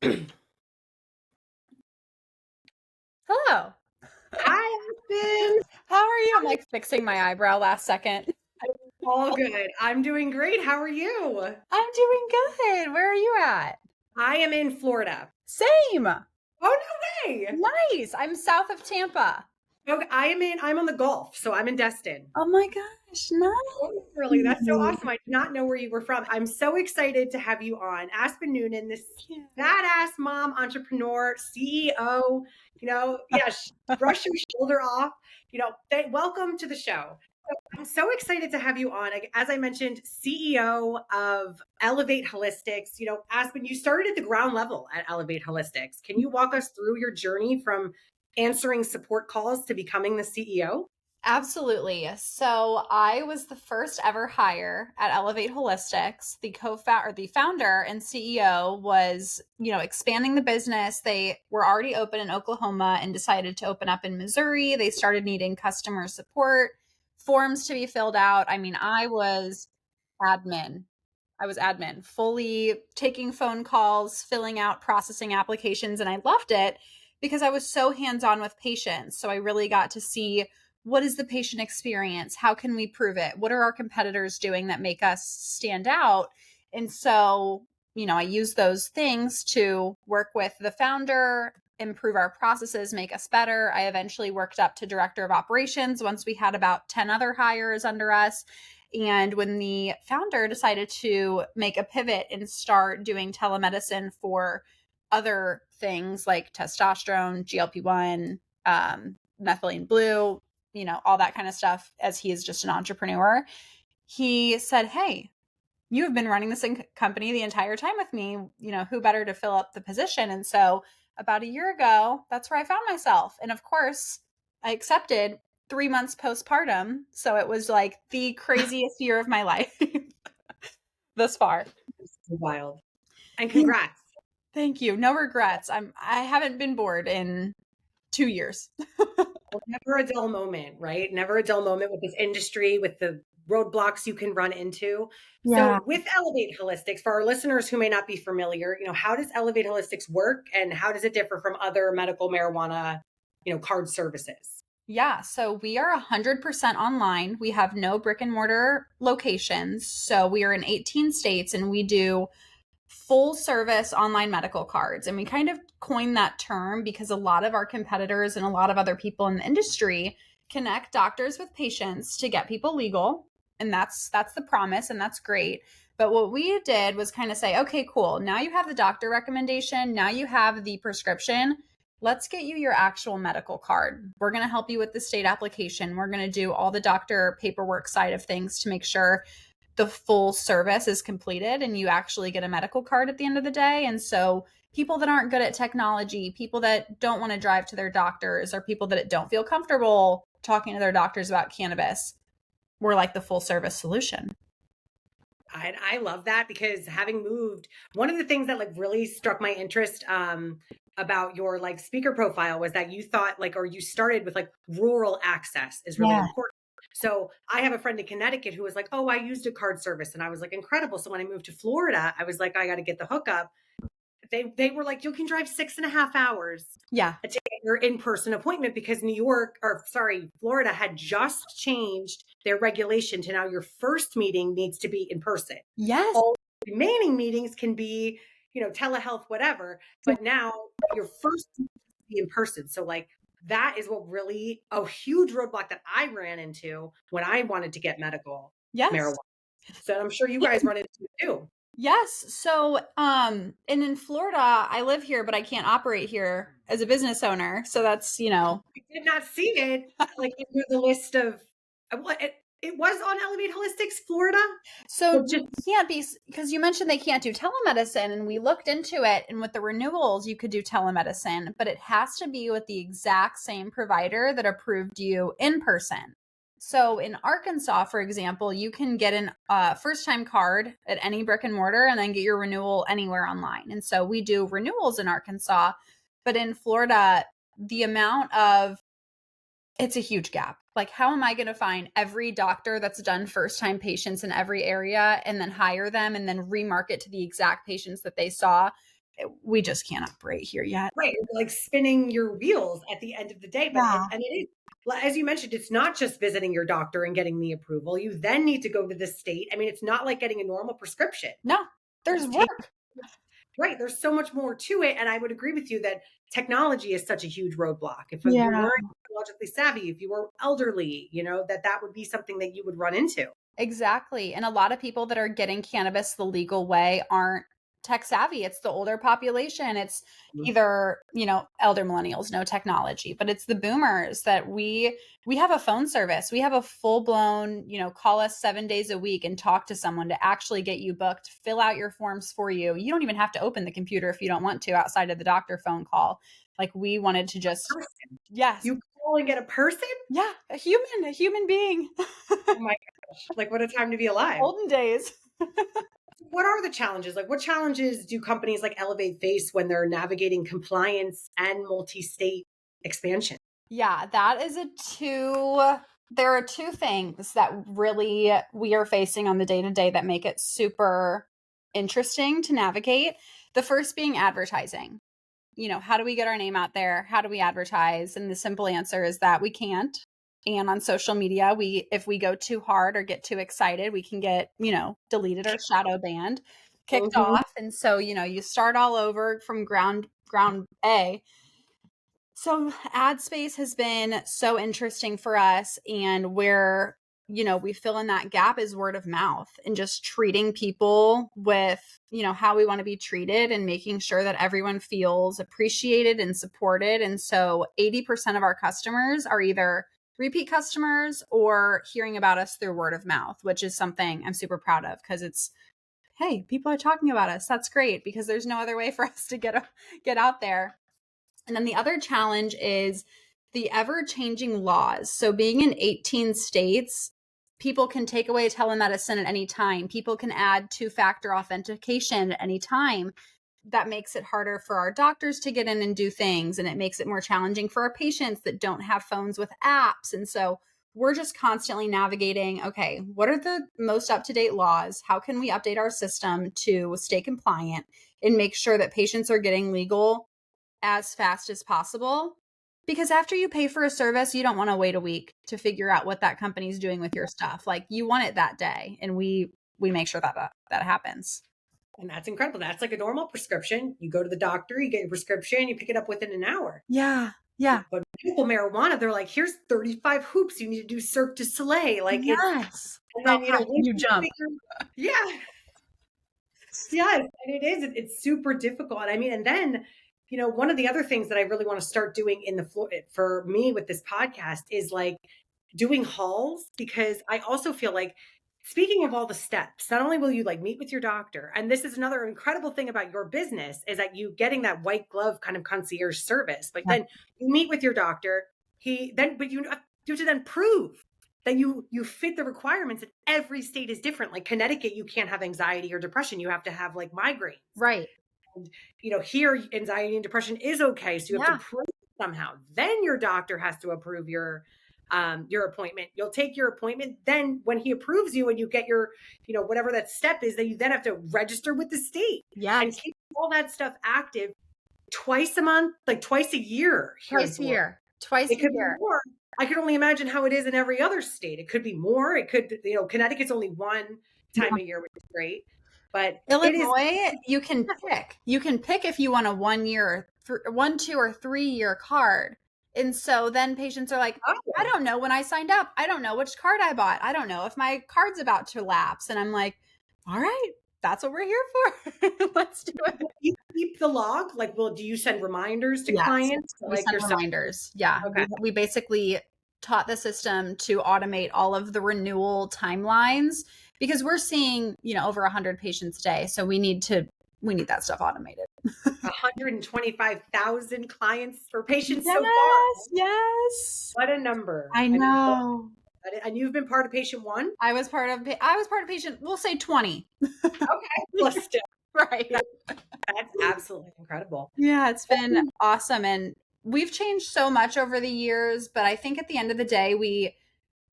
Hello. Hi, Aspen. How are you? I'm like fixing my eyebrow last second. All good. I'm doing great. How are you? I'm doing good. Where are you at? I am in Florida. Same. Oh, no way. Nice. I'm south of Tampa. Okay, I'm on the Gulf, so I'm in Destin. Oh my gosh, Oh, really? That's so nice. awesome. I did not know where you were from. I'm so excited to have you on. Aspen Noonan, this Yeah. badass mom, entrepreneur, CEO, brush your shoulder off. Welcome to the show. I'm so excited to have you on. As I mentioned, CEO of Elevate Holistics. Aspen, you started at the ground level at Elevate Holistics. Can you walk us through your journey from answering support calls to becoming the CEO? Absolutely. So I was the first ever hire at Elevate Holistics. The founder and CEO was, expanding the business. They were already open in Oklahoma and decided to open up in Missouri. They started needing customer support, forms to be filled out. I mean, admin. I was admin, fully taking phone calls, filling out processing applications, and I loved it because I was so hands-on with patients. So I really got to see, what is the patient experience? How can we prove it? What are our competitors doing that make us stand out? And so, I use those things to work with the founder, improve our processes, make us better. I eventually worked up to director of operations once we had about 10 other hires under us. And when the founder decided to make a pivot and start doing telemedicine for other things like testosterone, GLP-1, methylene blue, all that kind of stuff, as he is just an entrepreneur, he said, "Hey, you have been running this company the entire time with me. Who better to fill up the position?" And so about a year ago, that's where I found myself. And of course, I accepted 3 months postpartum. So it was like the craziest year of my life thus far. Wild. And Yeah. congrats. Thank you. No regrets. I haven't been bored in 2 years. Well, never a dull moment, right? Never a dull moment with this industry, with the roadblocks you can run into. Yeah. So, with Elevate Holistics, for our listeners who may not be familiar, how does Elevate Holistics work and how does it differ from other medical marijuana, card services? Yeah, so we are 100% online. We have no brick and mortar locations. So we are in 18 states and we do full service online medical cards. And we kind of coined that term because a lot of our competitors and a lot of other people in the industry connect doctors with patients to get people legal. And that's the promise, and that's great. But what we did was kind of say, okay, cool. Now you have the doctor recommendation. Now you have the prescription. Let's get you your actual medical card. We're going to help you with the state application. We're going to do all the doctor paperwork side of things to make sure the full service is completed and you actually get a medical card at the end of the day. And so people that aren't good at technology, people that don't want to drive to their doctors, or people that don't feel comfortable talking to their doctors about cannabis, we're like the full service solution. I love that because having moved, one of the things that really struck my interest about your speaker profile was that you thought or you started with rural access is really Yeah. important. So I have a friend in Connecticut who was like, "Oh, I used a card service," and I was like, "Incredible." So when I moved to Florida, I was like, "I got to get the hookup." They were like, "You can drive 6.5 hours Yeah. to get your in-person appointment," because Florida had just changed their regulation to now your first meeting needs to be in person. Yes. All remaining meetings can be, telehealth, whatever. But now your first meeting has to be in person. So that is what really a huge roadblock that I ran into when I wanted to get medical marijuana. Yes. So I'm sure you guys run into it too. Yes. So, and in Florida, I live here, but I can't operate here as a business owner. So that's, I did not see it into the list of what it was on Elevate Holistics, Florida. so Or you just can't be, because you mentioned they can't do telemedicine, and we looked into it. And with the renewals, you could do telemedicine, but it has to be with the exact same provider that approved you in person. So in Arkansas, for example, you can get an first time card at any brick and mortar and then get your renewal anywhere online. And so we do renewals in Arkansas, but in Florida, the amount of it's a huge gap. Like, how am I going to find every doctor that's done first time patients in every area and then hire them and then remarket to the exact patients that they saw? we just can't operate here yet. Right, like spinning your wheels at the end of the day, but Yeah. it is, as you mentioned, it's not just visiting your doctor and getting the approval. You then need to go to the state. I mean, it's not like getting a normal prescription. No, there's It's take work. right, there's so much more to it, and I would agree with you that technology is such a huge roadblock. If you Yeah. weren't technologically savvy, if you were elderly, that would be something that you would run into. Exactly. And a lot of people that are getting cannabis the legal way aren't tech savvy. It's the older population. It's Mhm. either, elder millennials, no technology, but it's the boomers that we have a phone service. We have a full-blown, call us 7 days a week and talk to someone to actually get you booked, fill out your forms for you. You don't even have to open the computer if you don't want to outside of the doctor phone call. Like we wanted to just Person. yes. You call and get a person? Yeah, a human being. Oh my gosh, like, what a time to be alive. Olden days. What are the challenges? Like, what challenges do companies like Elevate face when they're navigating compliance and multi-state expansion? Yeah, that is there are two things that really we are facing on the day to day that make it super interesting to navigate. The first being advertising. How do we get our name out there? How do we advertise? And the simple answer is that we can't. And on social media, if we go too hard or get too excited, we can get, deleted or shadow banned, kicked Mhm. off. And so, you start all over from ground A. So ad space has been so interesting for us, and where we fill in that gap is word of mouth and just treating people with how we want to be treated and making sure that everyone feels appreciated and supported. And so 80% of our customers are either repeat customers or hearing about us through word of mouth, which is something I'm super proud of because it's, hey, people are talking about us. That's great because there's no other way for us to get out there. And then the other challenge is the ever changing laws. So, being in 18 states, people can take away telemedicine at any time. People can add two-factor authentication at any time. That makes it harder for our doctors to get in and do things. And it makes it more challenging for our patients that don't have phones with apps. And so, we're just constantly navigating, okay, what are the most up to date laws? How can we update our system to stay compliant and make sure that patients are getting legal as fast as possible? Because after you pay for a service, you don't want to wait a week to figure out what that company's doing with your stuff. Like you want it that day, and we make sure that happens. And that's incredible. That's like a normal prescription. You go to the doctor, you get your prescription, you pick it up within an hour. Yeah. Yeah. But medical marijuana, they're like, here's 35 hoops you need to do Cirque du Soleil. Like it's, Yes. and How then, high can once you you jump? figure, yeah, yes, and it's super difficult. I mean, and then, one of the other things that I really want to start doing in the floor for me with this podcast is like doing hauls, because I also feel like, speaking of all the steps, not only will you like meet with your doctor, and this is another incredible thing about your business is that you getting that white glove kind of concierge service, but Yeah. then you meet with your doctor, but you have to then prove that you fit the requirements, and every state is different. Like Connecticut, you can't have anxiety or depression. You have to have like migraines. Right. And, here anxiety and depression is okay. So you have to Yeah. prove it somehow. Then your doctor has to approve your appointment. You'll take your appointment. Then when he approves you and you get your, whatever that step is, that you then have to register with the state and Yes. keep all that stuff active twice a month, like twice a year here in Twice a Florida. year. Twice It a could be year. more. I could only imagine how it is in every other state. It could be more. It could, Connecticut's only one time a year, which is great. But it is, Illinois, you can pick. You can pick if you want a 1 year, 2 or 3 year card. And so then patients are like, I oh, don't know when I signed up. I don't know which card I bought. I don't know if my card's about to lapse. And I'm like, all right, that's what we're here for. Let's do it. you keep the log. Like, do you send reminders to Yes. clients We like send yourself? reminders. Yeah. Okay. We basically taught the system to automate all of the renewal timelines because we're seeing, over 100 patients a day. So we need that stuff automated. 125,000 clients or patients so far. Yes, yes. What a number. I I mean, know. and you've been part of patient one? I was part of patient, we'll say 20. Okay. Well, still, Right. that's absolutely incredible. Yeah, it's been awesome. And we've changed so much over the years, but I think at the end of the day,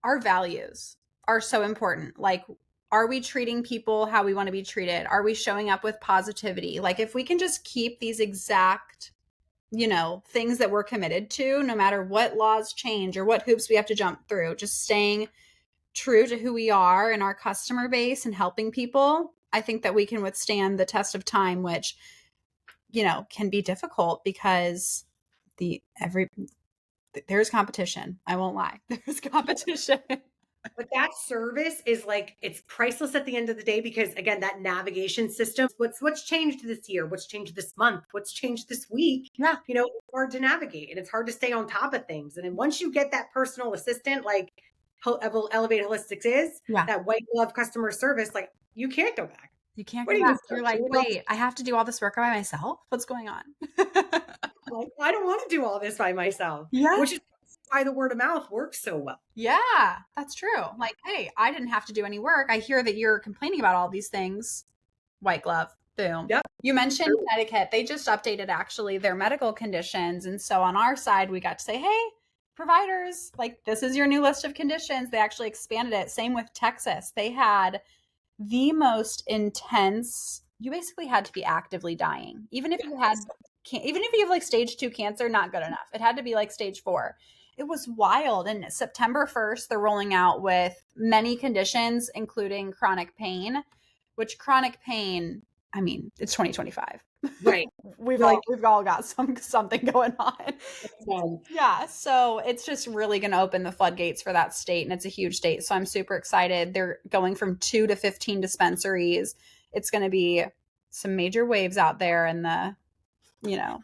our values are so important. Like Are we treating people how we want to be treated? Are we showing up with positivity? Like, if we can just keep these exact, things that we're committed to, no matter what laws change or what hoops we have to jump through, just staying true to who we are and our customer base and helping people, I think that we can withstand the test of time, which, can be difficult because the every there's competition. I won't lie. There's competition. But that service is like, it's priceless at the end of the day, because again, that navigation system, what's changed this year, what's changed this month, what's changed this week, Yeah. it's hard to navigate and it's hard to stay on top of things. And then once you get that personal assistant, like Elevate Holistics is, Yeah. that white glove customer service, like you can't go back. You can't What go do you back. start? You're like, Someone else? wait, I have to do all this work by myself? What's going on? Like, I don't want to do all this by myself, Yeah. which is why the word of mouth works so well. Yeah, that's true. Like, hey, I didn't have to do any work. I hear that you're complaining about all these things. White glove. Boom. Yep. You mentioned True. Connecticut. They just updated actually their medical conditions. And so on our side, we got to say, hey, providers, like this is your new list of conditions. They actually expanded it. Same with Texas. They had the most intense, you basically had to be actively dying. Even if you had, even if you have like stage 2 cancer, not good enough. It had to be like stage 4. It was wild. And September 1st, they're rolling out with many conditions, including chronic pain, which chronic pain, I mean, it's 2025. Right. we've Like, all got something going on. um, Yeah, so it's just really going to open the floodgates for that state, and it's a huge state. So I'm super excited. They're going from 2 to 15 dispensaries. It's going to be some major waves out there in the,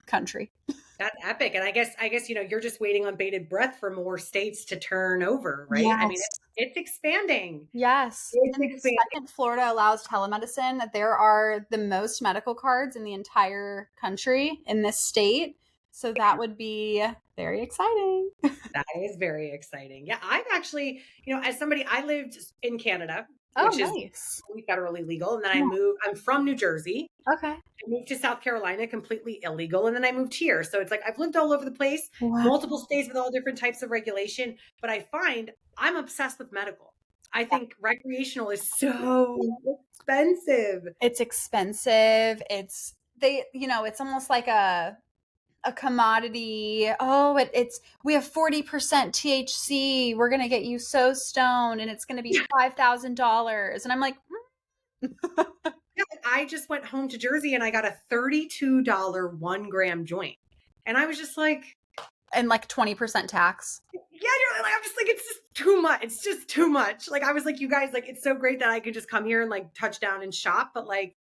country. that's epic. And I guess, you're just waiting on bated breath for more states to turn over, right? I mean, Yes. it's expanding. Yes. It's And the expanding. second Florida allows telemedicine, there are the most medical cards in the entire country in this state. So that would be very exciting. That is very exciting. Yeah, I've actually, as somebody, I lived in Canada, Oh, which is nice. federally legal. And then Yeah. I'm from New Jersey. Okay. I moved to South Carolina, completely illegal. And then I moved here. So it's like I've lived all over the place, Wow. multiple states with all different types of regulation. But I find I'm obsessed with medical. I think recreational is so expensive. It's expensive. It's almost like a commodity. Oh, it's we have 40% THC. We're gonna get you so stoned, and it's gonna be $5,000. And I'm like, Yeah, I just went home to Jersey and I got a $32 1 gram joint. And I was just like, and like 20% tax. yeah, like, I'm just like, it's just too much. It's just too much. Like, I was like, you guys, like, it's so great that I could just come here and like touch down and shop, but like,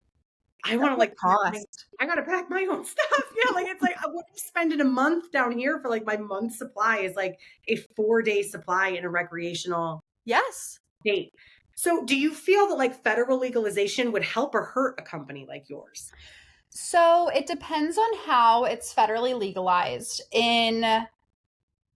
I want to like, Cost. I got to pack my own stuff. Yeah. Like, it's like, what I'm spending a month down here for like my month supply is like a 4-day supply in a recreational Yes. state. So do you feel that like federal legalization would help or hurt a company like yours? So it depends on how it's federally legalized. In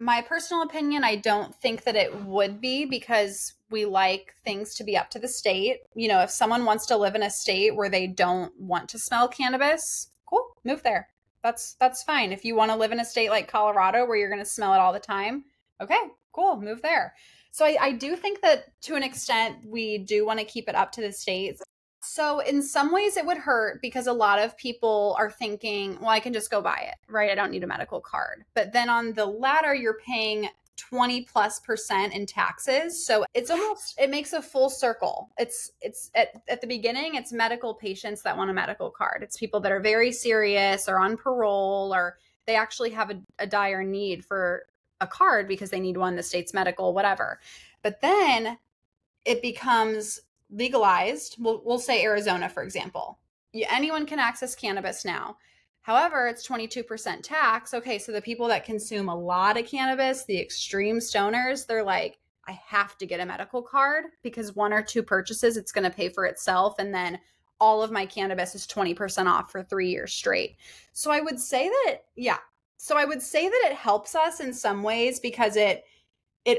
my personal opinion, I don't think that it would be because we like things to be up to the state. If someone wants to live in a state where they don't want to smell cannabis, cool, move there. That's fine. If you want to live in a state like Colorado where you're going to smell it all the time, okay, cool, move there. So I do think that to an extent we do want to keep it up to the states. So in some ways it would hurt because a lot of people are thinking, well, I can just go buy it, right? I don't need a medical card. But then on the latter, you're paying 20+% in taxes. So it makes a full circle. It's at the beginning, it's medical patients that want a medical card. It's people that are very serious or on parole, or they actually have a dire need for a card because they need one, the state's medical, whatever. But then it becomes legalized. We'll say Arizona, for example. Anyone can access cannabis now. However, it's 22% tax. Okay, so the people that consume a lot of cannabis, the extreme stoners, they're like, I have to get a medical card because 1 or 2 purchases, it's going to pay for itself. And then all of my cannabis is 20% off for 3 years straight. So I would say that, yeah. So I would say that it helps us in some ways because it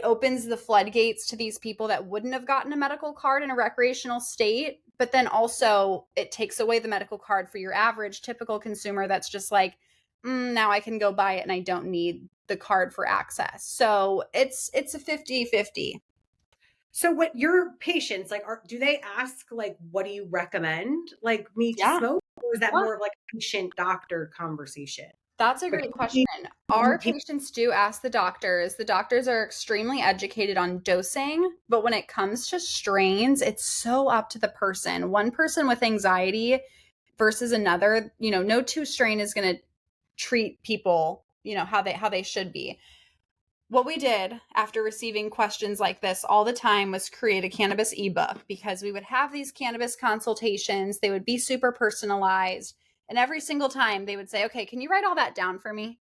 opens the floodgates to these people that wouldn't have gotten a medical card in a recreational state. But then also it takes away the medical card for your average typical consumer that's just like, now I can go buy it and I don't need the card for access. So it's a 50-50. So what your patients like do they ask like what do you recommend like me to Yeah. smoke, or is that more of like a patient doctor conversation? That's a Like great question. Our patients do ask the doctors. The doctors are extremely educated on dosing, but when it comes to strains, it's so up to the person. One person with anxiety versus another, no two strain is going to treat people, how they should be. What we did after receiving questions like this all the time was create a cannabis ebook, because we would have these cannabis consultations. They would be super personalized. And every single time they would say, okay, can you write all that down for me?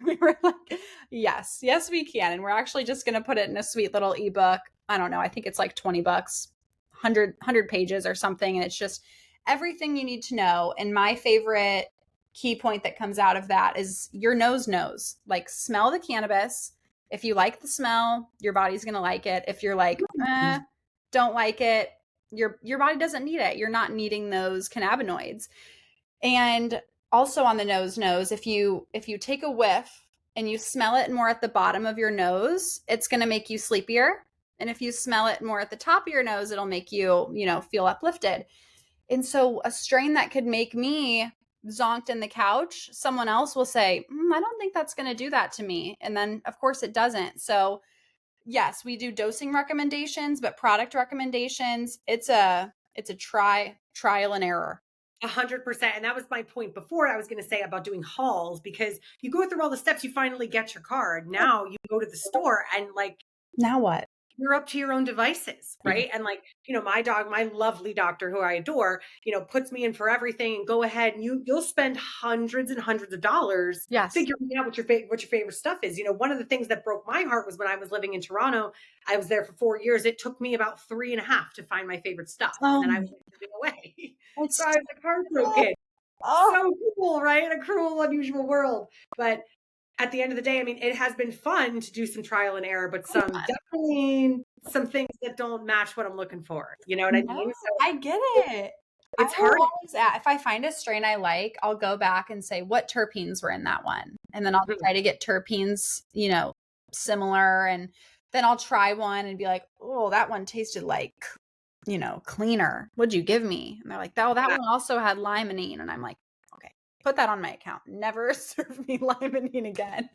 We were like, yes, yes, we can. And we're actually just going to put it in a sweet little ebook. I don't know. I think it's like 20 bucks, 100 pages or something. And it's just everything you need to know. And my favorite key point that comes out of that is your nose knows. Like, smell the cannabis. If you like the smell, your body's going to like it. If you're like, don't like it, your body doesn't need it. You're not needing those cannabinoids. And also on the nose, if you take a whiff and you smell it more at the bottom of your nose, it's going to make you sleepier. And if you smell it more at the top of your nose, it'll make you, feel uplifted. And so a strain that could make me zonked in the couch, someone else will say, I don't think that's going to do that to me. And then of course it doesn't. So yes, we do dosing recommendations, but product recommendations, it's a trial and error. 100%. And that was my point before I was going to say about doing hauls, because you go through all the steps, you finally get your card. Now you go to the store and like, Now what? you're up to your own devices, Yeah. right? And like, my dog, my lovely doctor who I adore, puts me in for everything, and go ahead and you'll spend hundreds and hundreds of dollars Yes. figuring out what your favorite stuff is. One of the things that broke my heart was when I was living in Toronto. I was there for 4 years. It took me about 3.5 to find my favorite stuff, and then I was moving away. So It's I was like heartbroken. oh, So cool, right? A cruel, unusual world. But at the end of the day, I mean, it has been fun to do some trial and error, but definitely some things that don't match what I'm looking for. You know what I no, mean? So I get it. I it's will hard. always if I find a strain I like, I'll go back and say what terpenes were in that one. And then I'll try to get terpenes, similar. And then I'll try one and be like, oh, that one tasted like, cleaner. What'd you give me? And they're like, oh, that Yeah. one also had limonene. And I'm like, okay, put that on my account. Never serve me limonene again.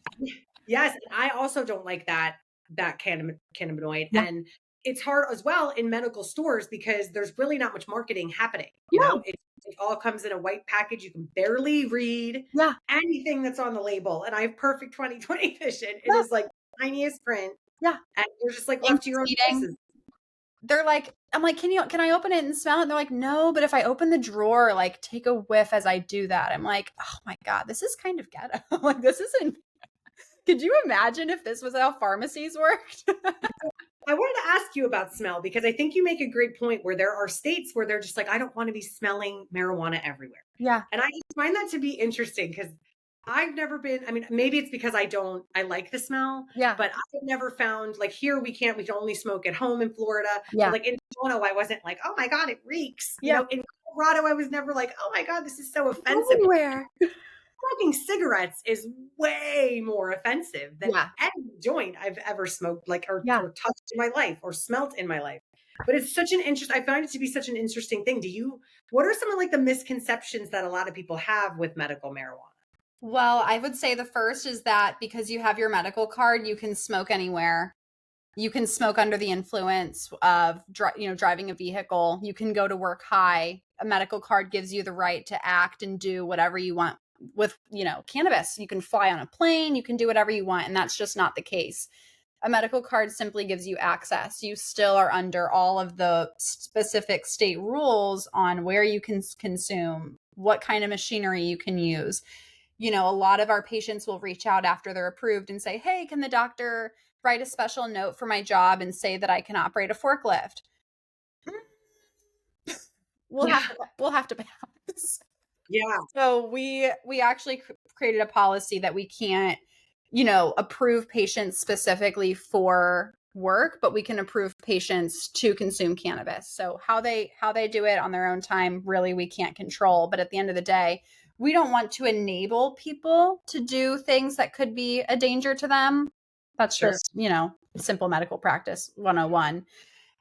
Yes, and I also don't like that cannabinoid, Yeah. and it's hard as well in medical stores because there's really not much marketing happening. No. It all comes in a white package. You can barely read Yeah. anything that's on the label, and I have perfect 20/20 vision. It Yeah. is like tiniest print, Yeah. and you're just like Ink left to your own bleeding. devices. They're like, I'm like, can I open it and smell it? And they're like, no, but if I open the drawer, like take a whiff as I do that. I'm like, oh my God, this is kind of ghetto. Like, this isn't, could you imagine if this was how pharmacies worked? I wanted to ask you about smell because I think you make a great point where there are states where they're just like, I don't want to be smelling marijuana everywhere. Yeah. And I just find that to be interesting because I've never been, I mean, maybe it's because I like the smell, Yeah. but I've never found like here we can only smoke at home in Florida. But Yeah. like in Toronto, I wasn't like, oh my God, it reeks. Yeah. In Colorado, I was never like, oh my God, this is so offensive. Everywhere. Smoking cigarettes is way more offensive than Yeah. any joint I've ever smoked, like Yeah. or touched in my life or smelt in my life. But it's such an interest. I find it to be such an interesting thing. What are some of like the misconceptions that a lot of people have with medical marijuana? Well, I would say the first is that because you have your medical card, you can smoke anywhere. You can smoke under the influence of driving a vehicle. You can go to work high. A medical card gives you the right to act and do whatever you want with, cannabis. You can fly on a plane, you can do whatever you want, and that's just not the case. A medical card simply gives you access. You still are under all of the specific state rules on where you can consume, what kind of machinery you can use. A lot of our patients will reach out after they're approved and say, hey, can the doctor write a special note for my job and say that I can operate a forklift? We'll Yeah. have to pass. Yeah. So we actually created a policy that we can't, approve patients specifically for work, but we can approve patients to consume cannabis. So how they do it on their own time, really we can't control. But at the end of the day, we don't want to enable people to do things that could be a danger to them. That's Sure. just, simple medical practice 101.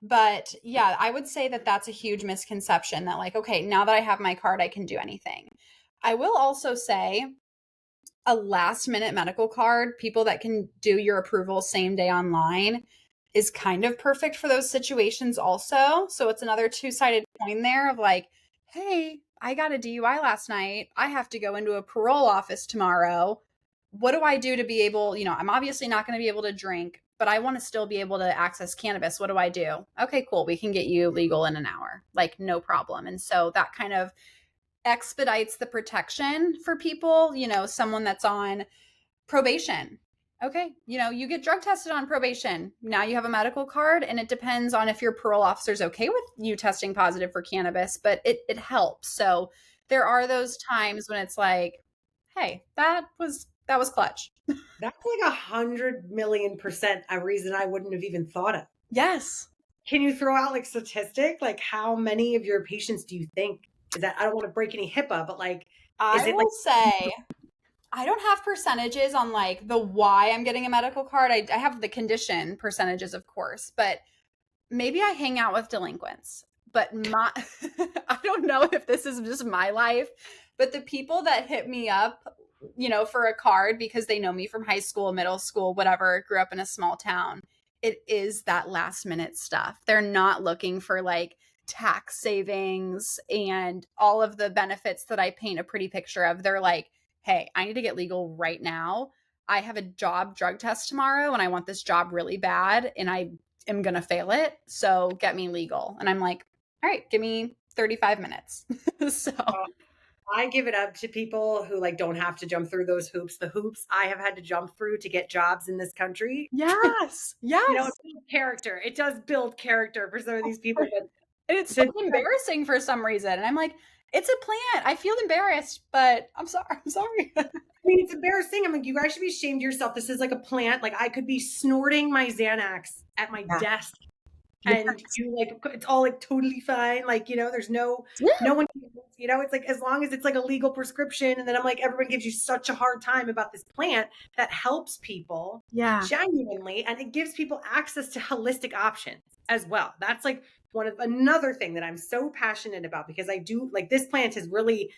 But yeah, I would say that that's a huge misconception that, like, okay, now that I have my card, I can do anything. I will also say a last minute medical card, people that can do your approval same day online, is kind of perfect for those situations also. So it's another two-sided coin there of like, hey, I got a DUI last night. I have to go into a parole office tomorrow. What do I do to be able, I'm obviously not going to be able to drink, but I want to still be able to access cannabis. What do I do? Okay, cool. We can get you legal in an hour. Like, no problem. And so that kind of expedites the protection for people, someone that's on probation. Okay, you get drug tested on probation. Now you have a medical card, and it depends on if your parole officer's okay with you testing positive for cannabis, but it helps. So there are those times when it's like, hey, that was clutch. That's like 100 million% a reason I wouldn't have even thought of. Yes. Can you throw out like statistic? Like how many of your patients do you think is that? I don't want to break any HIPAA, but like, is I it like will say I don't have percentages on like the why I'm getting a medical card. I have the condition percentages, of course, but maybe I hang out with delinquents. But my I don't know if this is just my life, but the people that hit me up, for a card because they know me from high school, middle school, whatever, grew up in a small town, it is that last minute stuff. They're not looking for like tax savings and all of the benefits that I paint a pretty picture of. They're like, hey, I need to get legal right now. I have a job drug test tomorrow and I want this job really bad and I am going to fail it. So get me legal. And I'm like, all right, give me 35 minutes. So, I give it up to people who like don't have to jump through those hoops. The hoops I have had to jump through to get jobs in this country. yes, It yes. builds character. It does build character for some of these people. But And it's so to, embarrassing for some reason. And I'm like, it's a plant. I feel embarrassed, but I'm sorry. I'm sorry. I mean, it's embarrassing. I'm like, you guys should be ashamed of yourself. This is like a plant. Like I could be snorting my Xanax at my Yeah. desk and Yes. you like it's all like totally fine. Like, there's no one, it's like as long as it's like a legal prescription. And then I'm like, everyone gives you such a hard time about this plant that helps people Yeah. genuinely, and it gives people access to holistic options as well. That's like another thing that I'm so passionate about because I do like this plant has really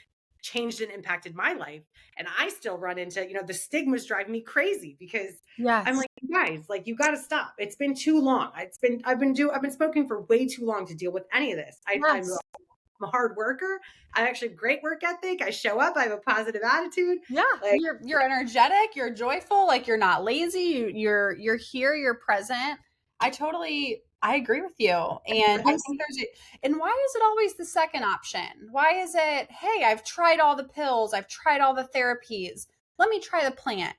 changed and impacted my life. And I still run into, the stigmas drive me crazy because I'm Yes. like, you guys, like you got to stop. It's been too long. I've been smoking for way too long to deal with any of this. I'm Yes. a hard worker. I actually have great work ethic. I show up. I have a positive attitude. Yeah. Like, You're energetic, you're joyful, like you're not lazy, you're here, you're present. I agree with you. And I think and why is it always the second option? Why is it, hey, I've tried all the pills, I've tried all the therapies. Let me try the plant.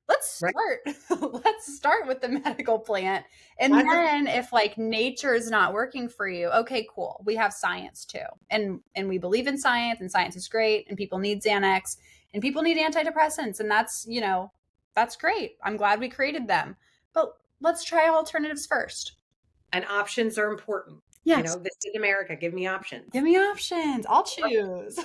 Let's right. start let's start with the medical plant, and That's a then if like nature is not working for you, okay, cool, we have science too, and we believe in science, and science is great, and people need Xanax and people need antidepressants, and that's great. I'm glad we created them, but let's try alternatives first. and options are important. Yes, This is America. Give me options. give me options, I'll choose.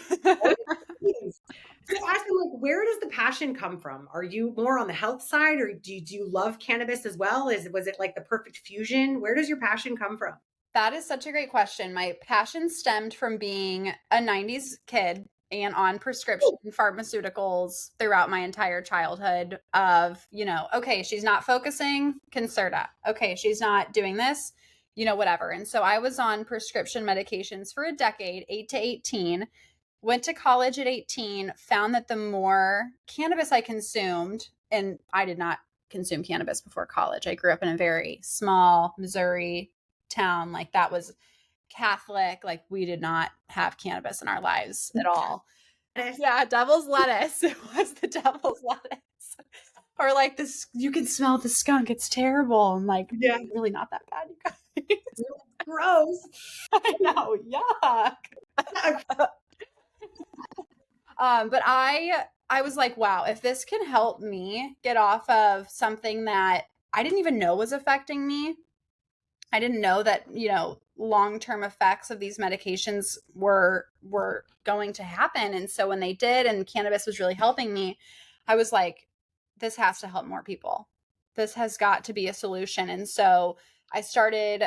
So, Aspen, like, where does the passion come from? Are you more on the health side, or do you love cannabis as well? Was it like the perfect fusion? Where does your passion come from? That is such a great question. My passion stemmed from being a 90s kid and on prescription pharmaceuticals throughout my entire childhood of, okay, she's not focusing, Concerta. Okay, she's not doing this, whatever. And so I was on prescription medications for a decade, 8 to 18, went to college at 18, found that the more cannabis I consumed, and I did not consume cannabis before college. I grew up in a very small Missouri town. Like that was Catholic. Like we did not have cannabis in our lives at all. Yes. Yeah, devil's lettuce. It was the devil's lettuce. Or like this, you can smell the skunk. It's terrible. I'm like, Yeah. really not that bad, you guys. Gross. I know, yuck. But I was like, wow, if this can help me get off of something that I didn't even know was affecting me, I didn't know that, long-term effects of these medications were going to happen. And so when they did and cannabis was really helping me, I was like, this has to help more people. This has got to be a solution. And so I started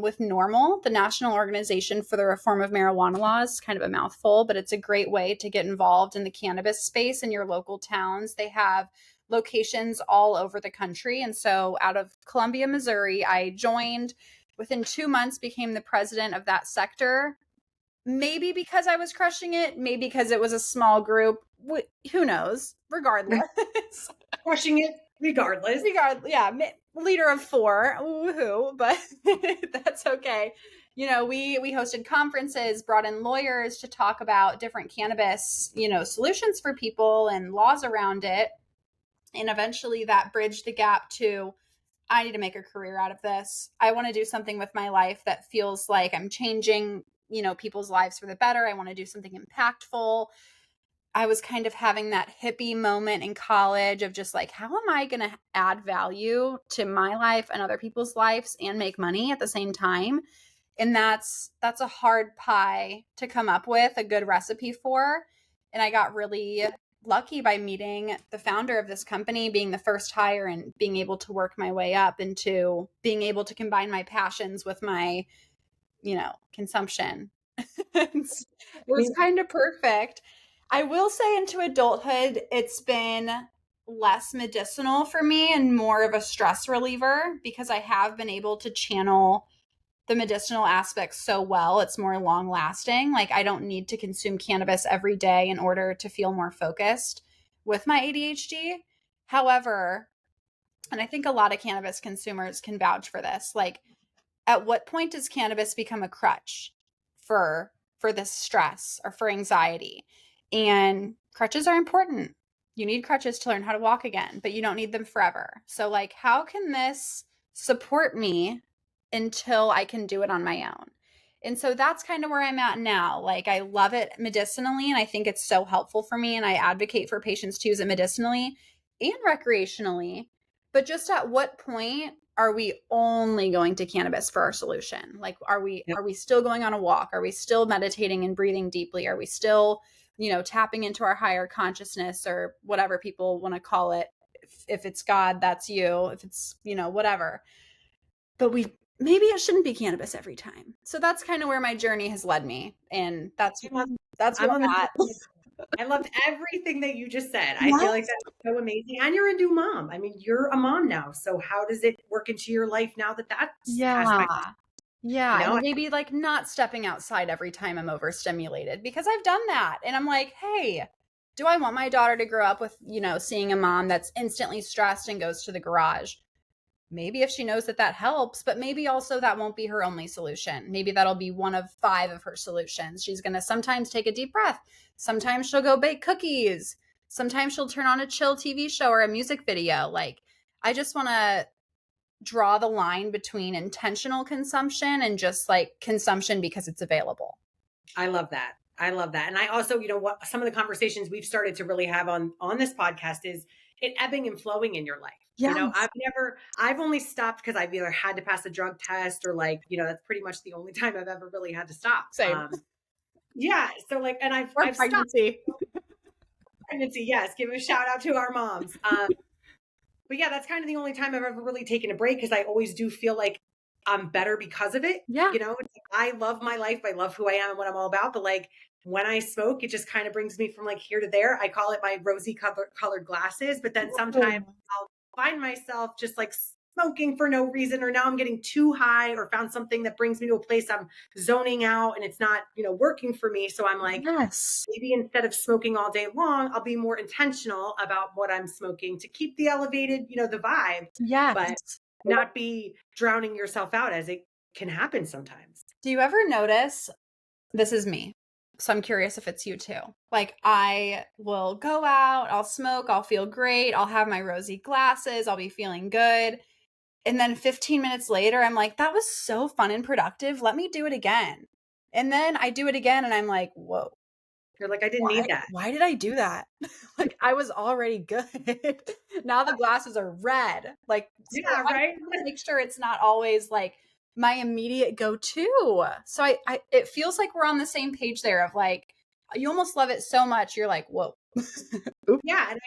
with NORML, the National Organization for the Reform of Marijuana Laws. Kind of a mouthful, but it's a great way to get involved in the cannabis space in your local towns. They have locations all over the country. And so out of Columbia, Missouri, I joined within 2 months, became the president of that sector. Maybe because I was crushing it, maybe because it was a small group. Who knows? Regardless. Crushing it regardless. Yeah, leader of four, woohoo! But that's okay. We hosted conferences, brought in lawyers to talk about different cannabis, solutions for people and laws around it, and eventually that bridged the gap to I need to make a career out of this. I want to do something with my life that feels like I'm changing, people's lives for the better. I want to do something impactful. I was kind of having that hippie moment in college of just like, how am I going to add value to my life and other people's lives and make money at the same time? And that's a hard pie to come up with a good recipe for. And I got really lucky by meeting the founder of this company, being the first hire, and being able to work my way up into being able to combine my passions with my, consumption. It was kind of perfect. I will say into adulthood, it's been less medicinal for me and more of a stress reliever because I have been able to channel the medicinal aspects so well. It's more long lasting. Like I don't need to consume cannabis every day in order to feel more focused with my ADHD. However, and I think a lot of cannabis consumers can vouch for this, like at what point does cannabis become a crutch for this stress or for anxiety? And crutches are important. You need crutches to learn how to walk again, but you don't need them forever. So like how can this support me until I can do it on my own? And so that's kind of where I'm at now. Like I love it medicinally and I think it's so helpful for me and I advocate for patients to use it medicinally and recreationally. But just at what point are we only going to cannabis for our solution? Like Yep. are we still going on a walk? Are we still meditating and breathing deeply? Are we still, tapping into our higher consciousness or whatever people want to call it? If it's God, that's you. If it's, whatever. But maybe it shouldn't be cannabis every time. So that's kind of where my journey has led me. And that's I'm where on the I'm at. I loved everything that you just said. I feel like Yes. that's so amazing. And you're a new mom. I mean, you're a mom now. So how does it work into your life now that Yeah. aspect is, Yeah, you know? and maybe like not stepping outside every time I'm overstimulated because I've done that. And I'm like, hey, do I want my daughter to grow up with, seeing a mom that's instantly stressed and goes to the garage? Maybe if she knows that that helps, but maybe also that won't be her only solution. Maybe that'll be one of 5 of her solutions. She's going to sometimes take a deep breath. Sometimes she'll go bake cookies. Sometimes she'll turn on a chill TV show or a music video. Like, I just want to draw the line between intentional consumption and just like consumption because it's available. I love that. I love that. And I also, what some of the conversations we've started to really have on this podcast is it ebbing and flowing in your life. Yes. I've only stopped because I've either had to pass a drug test or like, that's pretty much the only time I've ever really had to stop. Same. Yeah. So like, and Or I've stopped pregnancy. pregnancy. Yes. Give a shout out to our moms. But yeah, that's kind of the only time I've ever really taken a break because I always do feel like I'm better because of it. Yeah. It's like, I love my life. I love who I am and what I'm all about. But like when I smoke, it just kind of brings me from like here to there. I call it my rosy colored glasses. But then sometimes I'll find myself just like smoking for no reason, or now I'm getting too high or found something that brings me to a place I'm zoning out and it's not, working for me. So I'm like, Yes. maybe instead of smoking all day long, I'll be more intentional about what I'm smoking to keep the elevated, the vibe, but Yes. not be drowning yourself out as it can happen sometimes. Do you ever notice this is me? So I'm curious if it's you too. Like I will go out, I'll smoke, I'll feel great, I'll have my rosy glasses, I'll be feeling good. And then 15 minutes later, I'm like, that was so fun and productive. Let me do it again. And then I do it again and I'm like, whoa, You're like, I didn't need that. why did I do that? Like I was already good. Now the glasses are red. Like, so Yeah, I right. make sure it's not always like my immediate go-to. So it feels like we're on the same page there of like, you almost love it so much. You're like, whoa, Oops. Yeah, and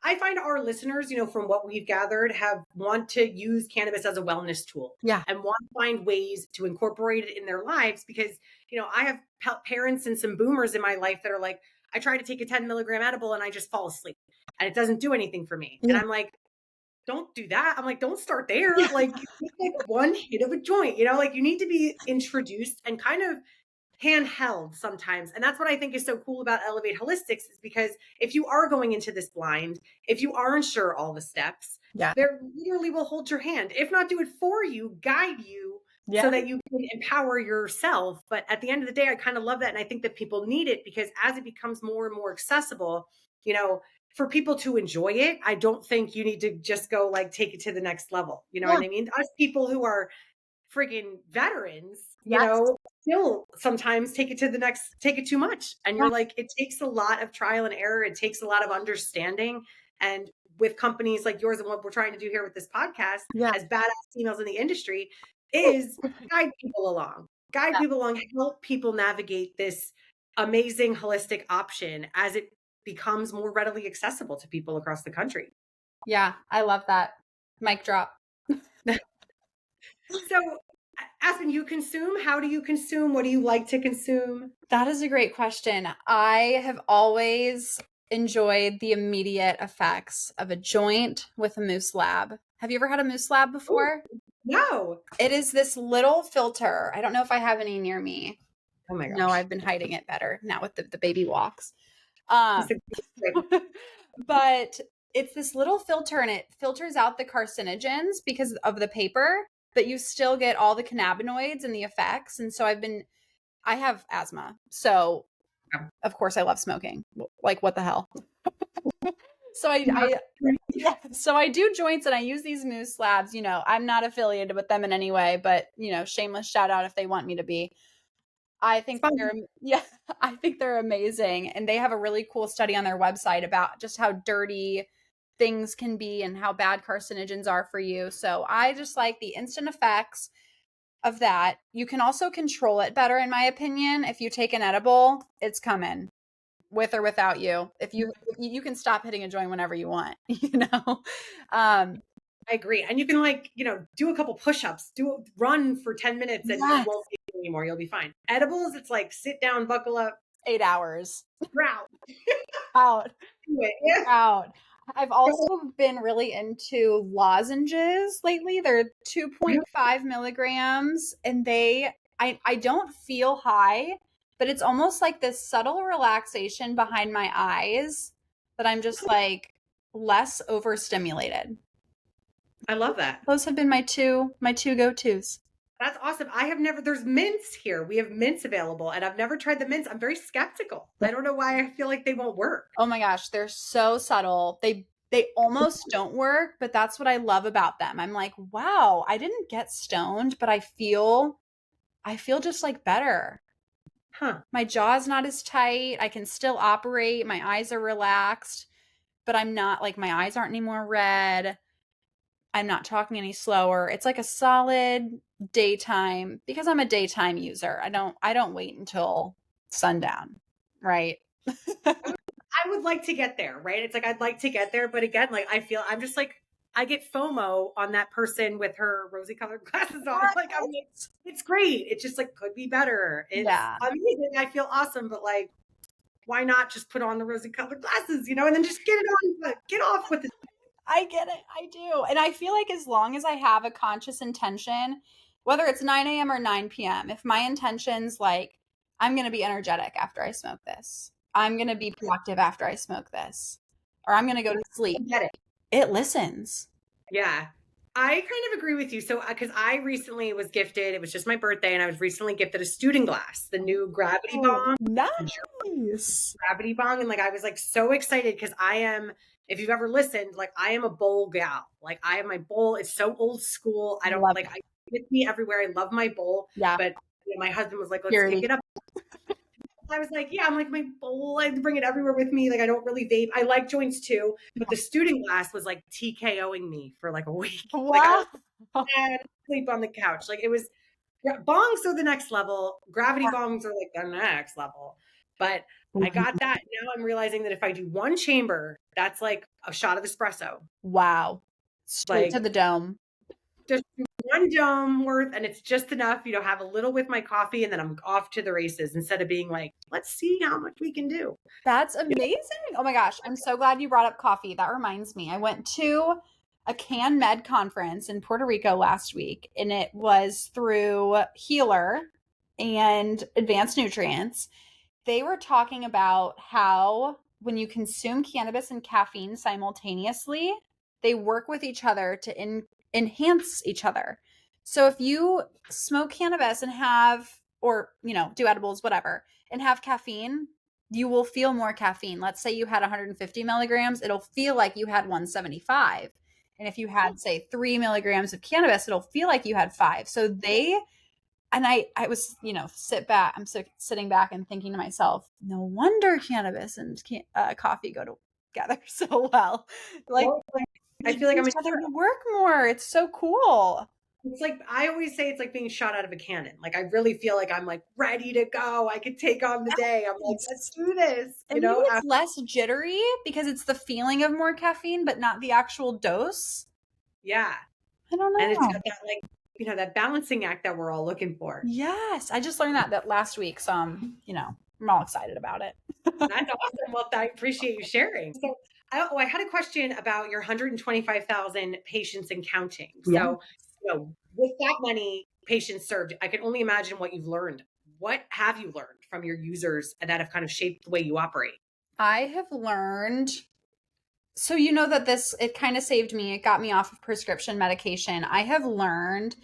I find our listeners, from what we've gathered, want to use cannabis as a wellness tool Yeah. and want to find ways to incorporate it in their lives because, I have parents and some boomers in my life that are like, I try to take a 10 milligram edible and I just fall asleep and it doesn't do anything for me. And Yeah. I'm like, don't do that. I'm like, don't start there. Yeah. Like, you need like one hit of a joint, like you need to be introduced and kind of handheld sometimes. And that's what I think is so cool about Elevate Holistics is because if you are going into this blind, if you aren't sure all the steps, Yeah. they literally will hold your hand. If not do it for you, guide you Yeah. so that you can empower yourself. But at the end of the day, I kind of love that. And I think that people need it because as it becomes more and more accessible, for people to enjoy it, I don't think you need to just go like take it to the next level. You know Yeah. what I mean? Us people who are friggin' veterans, Yes. still sometimes take it too much. And Yeah. you're like, it takes a lot of trial and error. It takes a lot of understanding. And with companies like yours and what we're trying to do here with this podcast Yeah. as badass females in the industry is guide people along, help people navigate this amazing holistic option as it becomes more readily accessible to people across the country. Yeah. I love that. Mic drop. So, Aspen, you consume? How do you consume? What do you like to consume? That is a great question. I have always enjoyed the immediate effects of a joint with a moose lab. Have you ever had a moose lab before? Ooh, no. It is this little filter. I don't know if I have any near me. Oh my No, gosh. I've been hiding it better now with the baby walks. He's a good- But it's this little filter and it filters out the carcinogens because of the paper, but you still get all the cannabinoids and the effects. And so I have asthma. So of course I love smoking. Like what the hell? So yeah, so I do joints and I use these moose labs. I'm not affiliated with them in any way, but shameless shout out if they want me to be. I It's think fun. yeah, I think they're amazing. And they have a really cool study on their website about just how dirty things can be and how bad carcinogens are for you. So I just like the instant effects of that. You can also control it better, in my opinion. If you take an edible, it's coming with or without you. If you can stop hitting a joint whenever you want, I agree. And you can do a couple push-ups, run for 10 minutes and you Yes. won't be anymore. You'll be fine. Edibles, it's like sit down, buckle up, 8 hours growl. out. Do it. Yeah. Out. I've also been really into lozenges lately. They're 2.5 milligrams and I don't feel high, but it's almost like this subtle relaxation behind my eyes that I'm just like less overstimulated. I love that. Those have been my two go-tos. That's awesome. There's mints here. We have mints available and I've never tried the mints. I'm very skeptical. I don't know why I feel like they won't work. Oh my gosh, they're so subtle. They almost don't work, but that's what I love about them. I'm like, wow, I didn't get stoned, but I feel just like better. Huh. My jaw's not as tight. I can still operate. My eyes are relaxed, but I'm not like my eyes aren't any more red. I'm not talking any slower. It's like a solid daytime because I'm a daytime user. I don't wait until sundown, right? I would like to get there, right? It's like I'd like to get there, but again, like I'm just like I get FOMO on that person with her rosy colored glasses on. Like it's great. It just like could be better. It's amazing. I feel awesome, but like why not just put on the rosy colored glasses, and then just get it on, get off with it. I get it. I do. And I feel like as long as I have a conscious intention, whether it's 9 a.m. or 9 p.m., if my intention's like, I'm going to be energetic after I smoke this, I'm going to be productive after I smoke this, or I'm going to go to sleep, it listens. Yeah. I kind of agree with you. So, because I recently was gifted, it was just my birthday, and I was recently gifted a student glass, the new Gravity Bong. Nice. Gravity Bong. And like, I was like so excited because if you've ever listened, like I am a bowl gal. Like I have my bowl. It's so old school. I don't like, I with me everywhere. I love my bowl. Yeah. But my husband was like, let's pick it up. I was like, yeah, I'm like my bowl. I bring it everywhere with me. Like I don't really vape. I like joints too, but the student glass was like TKOing me for like a week. Wow. Like I would sleep on the couch. Like it was bongs are the next level. Gravity bongs are like the next level. But I got that. Now I'm realizing that if I do one chamber, that's like a shot of espresso. Wow. Straight to Like the dome. just one dome worth, and it's just enough, have a little with my coffee, and then I'm off to the races instead of being like, let's see how much we can do. That's amazing. Oh my gosh. I'm so glad you brought up coffee. That reminds me. I went to a Can Med conference in Puerto Rico last week, and it was through Healer and Advanced Nutrients. They were talking about how when you consume cannabis and caffeine simultaneously, they work with each other to enhance each other. So if you smoke cannabis and have, or, do edibles, whatever, and have caffeine, you will feel more caffeine. Let's say you had 150 milligrams, it'll feel like you had 175. And if you had, say, 3 milligrams of cannabis, it'll feel like you had five. So I was, sitting back and thinking to myself, no wonder cannabis and coffee go together so well. Like, Well, I they feel get like each other to work more. It's so cool. it's like I always say it's like being shot out of a cannon. Like I really feel like I'm like ready to go. I could take on the day. I'm like, let's Yes. do this. And maybe it's less jittery because it's the feeling of more caffeine, but not the actual dose. Yeah. I don't And it's know. got that like, that balancing act that we're all looking for. Yes, I just learned that last week, so I'm all excited about it. That's awesome. Well, I appreciate you sharing. So, I had a question about your 125,000 patients and counting. Yeah. So, with that many patients served, I can only imagine what you've learned. What have you learned from your users that have kind of shaped the way you operate? I have learned. So you know that it kind of saved me. It got me off of prescription medication. I have learned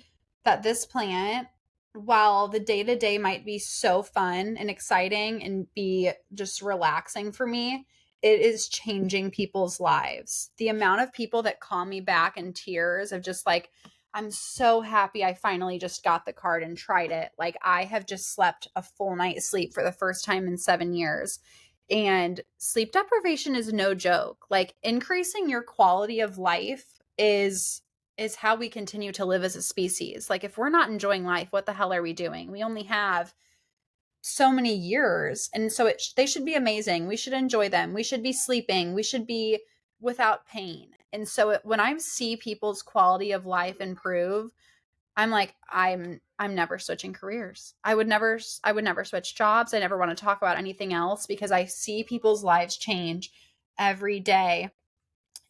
that this plant, while the day to day might be so fun and exciting and be just relaxing for me, it is changing people's lives. The amount of people that call me back in tears of just like, I'm so happy I finally just got the card and tried it. Like, I have just slept a full night's sleep for the first time in 7 years. And sleep deprivation is no joke. Like, increasing your quality of life is how we continue to live as a species. Like, if we're not enjoying life, what the hell are we doing? We only have so many years. And so they should be amazing. We should enjoy them. We should be sleeping. We should be without pain. And so when I see people's quality of life improve, I'm like, I'm never switching careers. I would never switch jobs. I never want to talk about anything else because I see people's lives change every day.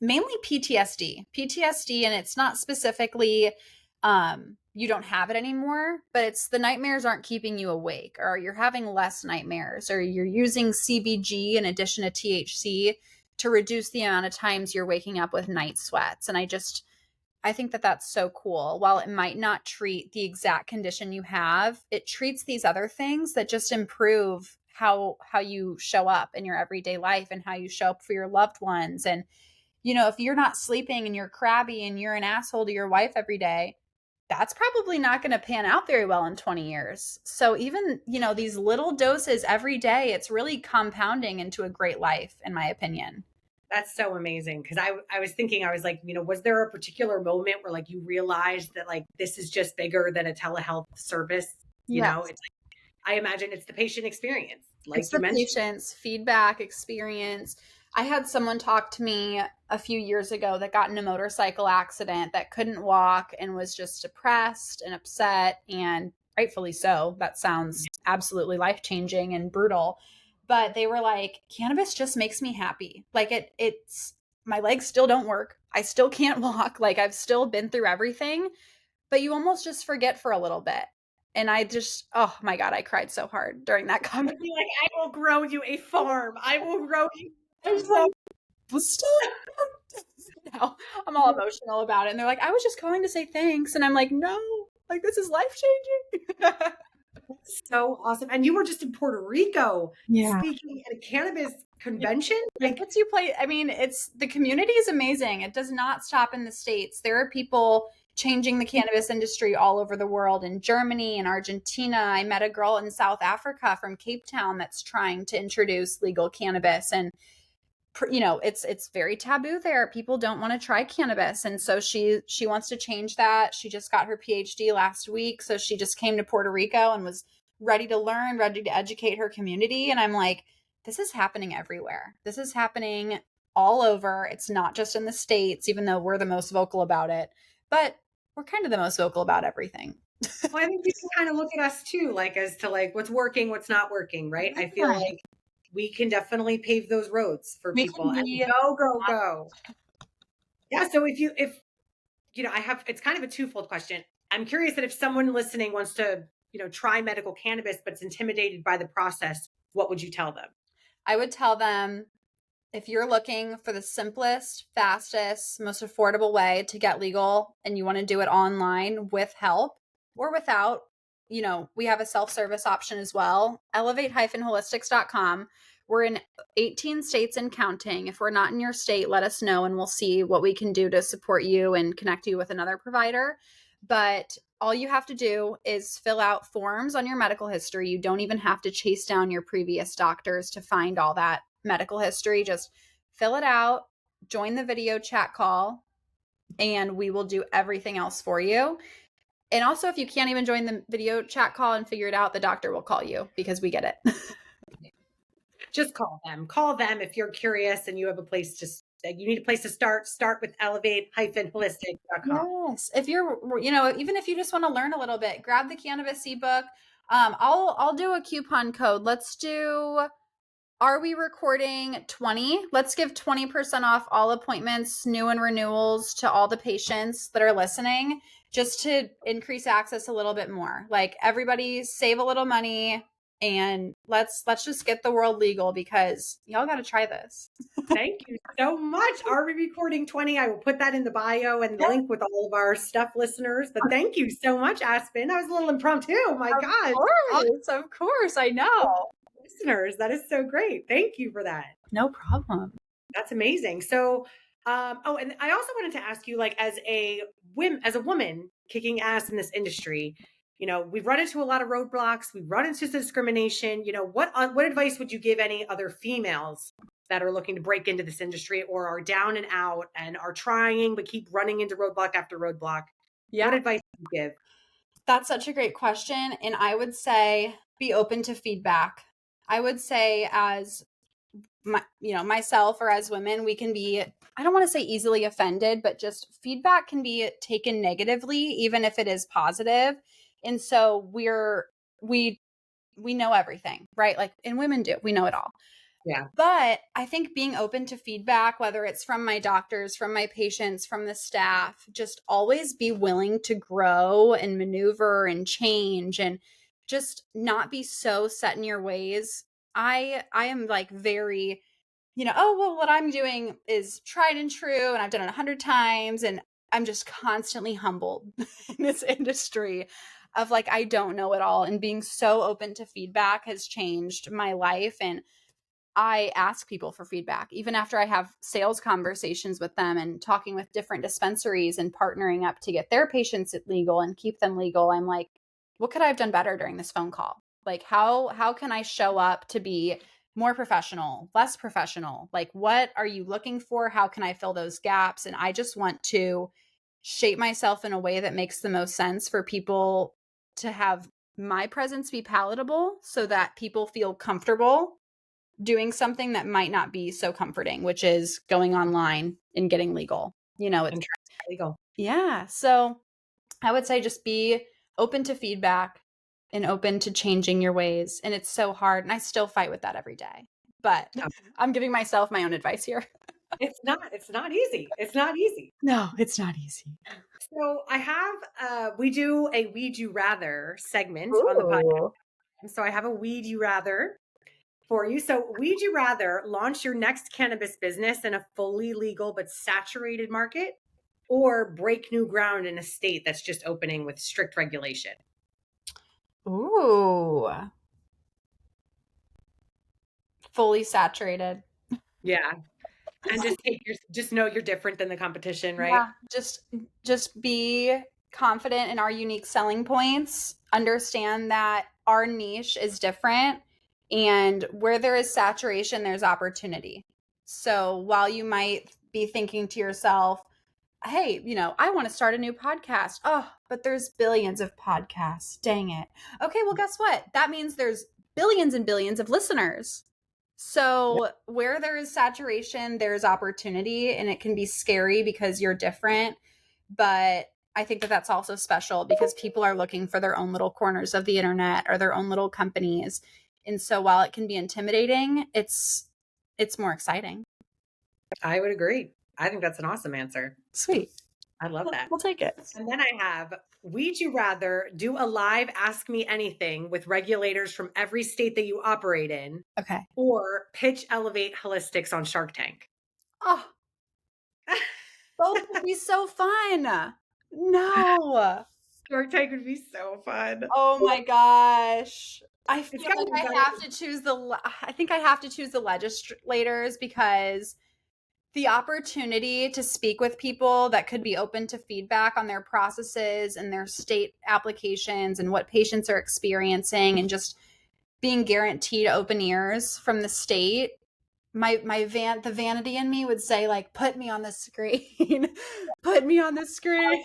Mainly PTSD, and it's not specifically you don't have it anymore, but it's the nightmares aren't keeping you awake, or you're having less nightmares, or you're using CBG in addition to THC to reduce the amount of times you're waking up with night sweats. And I think that that's so cool. While it might not treat the exact condition you have, it treats these other things that just improve how you show up in your everyday life and how you show up for your loved ones. And if you're not sleeping and you're crabby and you're an asshole to your wife every day, that's probably not going to pan out very well in 20 years. So even, these little doses every day, it's really compounding into a great life, in my opinion. That's so amazing. Cause I was thinking, I was like, was there a particular moment where like you realized that like this is just bigger than a telehealth service? Yes. It's like, I imagine it's the patient experience, like It's you the mentioned. patient's feedback experience. I had someone talk to me a few years ago that got in a motorcycle accident, that couldn't walk and was just depressed and upset, and rightfully so. That sounds absolutely life-changing and brutal. But they were like, cannabis just makes me happy. Like, it's my legs still don't work. I still can't walk. Like, I've still been through everything, but you almost just forget for a little bit. And I just, oh my God, I cried so hard during that I'd conversation. be like, I will grow you a farm. I will grow you. I was like, "Well, still." Now I'm all emotional about it. And they're like, I was just calling to say thanks. And I'm like, no, like, this is life changing. So awesome. And you were just in Puerto Rico Yeah. speaking at a cannabis convention. It Like, gets you play. I mean, the community is amazing. It does not stop in the States. There are people changing the cannabis industry all over the world, in Germany and Argentina. I met a girl in South Africa from Cape Town that's trying to introduce legal cannabis. And it's very taboo there. People don't want to try cannabis, and so she wants to change that. She just got her PhD last week, so she just came to Puerto Rico and was ready to learn, ready to educate her community. And I'm like, this is happening everywhere. This is happening all over. It's not just in the States, even though we're the most vocal about it, but we're kind of the most vocal about everything. Well, I think you can kind of look at us too, like as to like what's working, what's not working, right? I feel Yeah. like we can definitely pave those roads for We people can and be, go, go, go. Yeah. So if it's kind of a twofold question. I'm curious that if someone listening wants to, try medical cannabis, but is intimidated by the process, what would you tell them? I would tell them, if you're looking for the simplest, fastest, most affordable way to get legal and you want to do it online with help or without, we have a self-service option as well. Elevate-holistics.com. We're in 18 states and counting. If we're not in your state, let us know and we'll see what we can do to support you and connect you with another provider. But all you have to do is fill out forms on your medical history. You don't even have to chase down your previous doctors to find all that medical history. Just fill it out, join the video chat call, and we will do everything else for you. And also, if you can't even join the video chat call and figure it out, the doctor will call you because we get it. Just call them. Call them if you're curious and you have a place to. You need a place to start. Start with elevate-holistic.com. Yes. If you're, even if you just want to learn a little bit, grab the cannabis ebook. I'll do a coupon code. Let's do, are we recording 20? Let's give 20% off all appointments, new and renewals, to all the patients that are listening, just to increase access a little bit more. Like, everybody save a little money and let's just get the world legal, because y'all got to try this. Thank you so much. Are we recording 20? I will put that in the bio and the link with all of our stuff, listeners. But thank you so much, Aspen. That was a little impromptu. My God. Of course, I know. Listeners, that is so great. Thank you for that. No problem. That's amazing. So, and I also wanted to ask you, like, as a woman kicking ass in this industry, we've run into a lot of roadblocks. We've run into discrimination. What advice would you give any other females that are looking to break into this industry or are down and out and are trying but keep running into roadblock after roadblock? Yeah. What advice would you give? That's such a great question. And I would say, be open to feedback. I would say, as myself, or as women, we can be, I don't want to say easily offended, but just feedback can be taken negatively, even if it is positive. And so we know everything, right? Like, and women do, we know it all. Yeah. But I think being open to feedback, whether it's from my doctors, from my patients, from the staff, just always be willing to grow and maneuver and change, and just not be so set in your ways. I am like very, oh, well, what I'm doing is tried and true and I've done it 100 times. And I'm just constantly humbled in this industry of, like, I don't know it all. And being so open to feedback has changed my life. And I ask people for feedback, even after I have sales conversations with them and talking with different dispensaries and partnering up to get their patients legal and keep them legal. I'm like, what could I have done better during this phone call? Like, how can I show up to be more professional, less professional? Like, what are you looking for? How can I fill those gaps? And I just want to shape myself in a way that makes the most sense for people, to have my presence be palatable so that people feel comfortable doing something that might not be so comforting, which is going online and getting legal. And legal. Yeah. So I would say, just be open to feedback and open to changing your ways. And it's so hard. And I still fight with that every day. But I'm giving myself my own advice here. It's not easy. It's not easy. No, it's not easy. So I have, we do a Weed You Rather segment on the podcast. So I have a Weed You Rather for you. So, would you rather launch your next cannabis business in a fully legal but saturated market, or break new ground in a state that's just opening with strict regulation? Ooh. Fully saturated. Yeah. And just know you're different than the competition, right? Yeah, just be confident in our unique selling points. Understand that our niche is different, and where there is saturation, there's opportunity. So while you might be thinking to yourself, hey, I want to start a new podcast. Oh, but there's billions of podcasts. Dang it. Okay, well, guess what? That means there's billions and billions of listeners. So, where there is saturation, there's opportunity, and it can be scary because you're different. But I think that that's also special because people are looking for their own little corners of the internet or their own little companies. And so, while it can be intimidating, it's more exciting. I would agree. I think that's an awesome answer. Sweet. I love that. We'll take it. And then I have, would you rather do a live Ask Me Anything with regulators from every state that you operate in, Okay. or pitch Elevate Holistics on Shark Tank? Oh, both would be so fun. No. Shark Tank would be so fun. Oh my gosh. I feel gotta like be better. I think I have to choose the legislators because the opportunity to speak with people that could be open to feedback on their processes and their state applications and what patients are experiencing and just being guaranteed open ears from the state. The vanity in me would say, like, put me on the screen. Put me on the screen.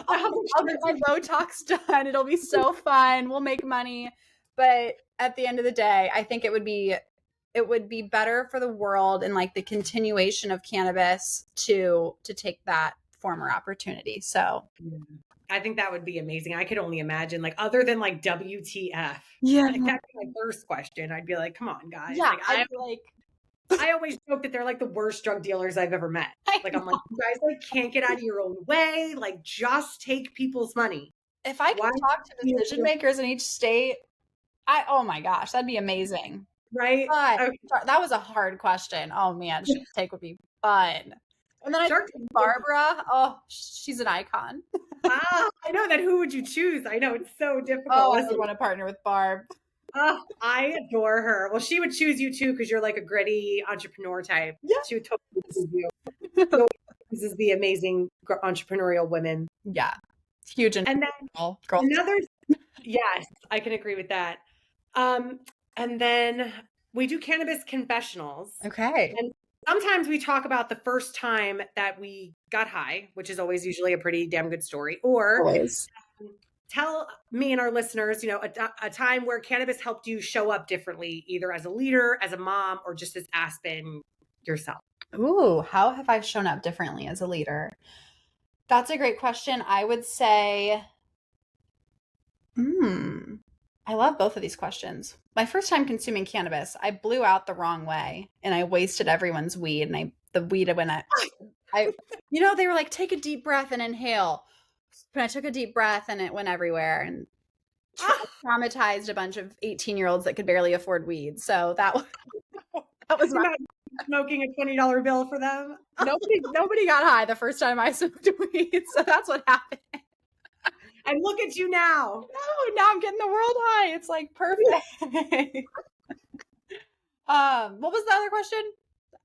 I'll get my Botox done. It'll be so fun. We'll make money. But at the end of the day, I think it would be better for the world and like the continuation of cannabis to take that former opportunity. So I think that would be amazing. I could only imagine, like, other than like WTF. yeah, Like, that's my first question. I'd be like, come on, guys. yeah, Like, I'd be like, I always joke that they're like the worst drug dealers I've ever met. Like, I'm like, you guys like can't get out of your own way. Like, just take people's money. if I could talk to decision makers in each state, oh my gosh, that'd be amazing. Right? But Okay. that was a hard question. Oh man, Shark Tank would be fun. And then Shark think Barbara. Oh, she's an icon. I know that. Who would you choose? I know it's so difficult. Oh, I would want to partner with Barb. I adore her. Well, she would choose you too because you're like a gritty entrepreneur type. Yeah. She would totally choose you. So, this is the amazing entrepreneurial women. Yeah. Huge. And then girl. another, yes, I can agree with that. And then we do cannabis confessionals. Okay. And sometimes we talk about the first time that we got high, which is always usually a pretty damn good story. Or Always. Tell me and our listeners, a time where cannabis helped you show up differently, either as a leader, as a mom, or just as Aspen yourself. Ooh, how have I shown up differently as a leader? That's a great question. I would say, I love both of these questions. My first time consuming cannabis, I blew out the wrong way and I wasted everyone's weed. And the weed went, they were like, take a deep breath and inhale. But I took a deep breath and it went everywhere and traumatized a bunch of 18-year-olds that could barely afford weed. So that was not smoking a $20 bill for them. Nobody got high the first time I smoked weed. So that's what happened. And look at you now. No, now I'm getting the world high. It's like perfect. What was the other question?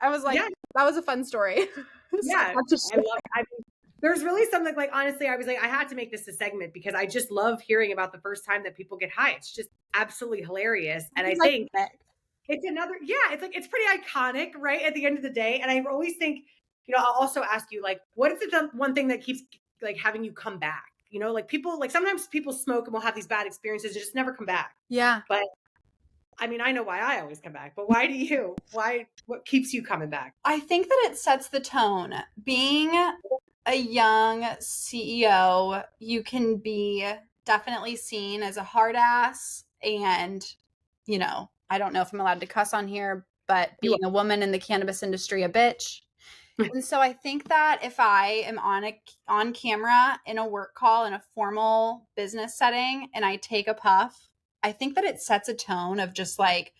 I was like, that was a fun story. Yeah. There's really something like, honestly, I was like, I had to make this a segment because I just love hearing about the first time that people get high. It's just absolutely hilarious. And I think it's another, it's pretty iconic, right? At the end of the day. And I always think, I'll also ask you, like, what is the one thing that keeps like having you come back? Like people, like sometimes people smoke and will have these bad experiences and just never come back. Yeah. But I mean, I know why I always come back, but why do you? What keeps you coming back? I think that it sets the tone. Being a young CEO, you can be definitely seen as a hard ass. And, I don't know if I'm allowed to cuss on here, but being a woman in the cannabis industry, a bitch. And so I think that if I am on camera in a work call in a formal business setting and I take a puff, I think that it sets a tone of just like,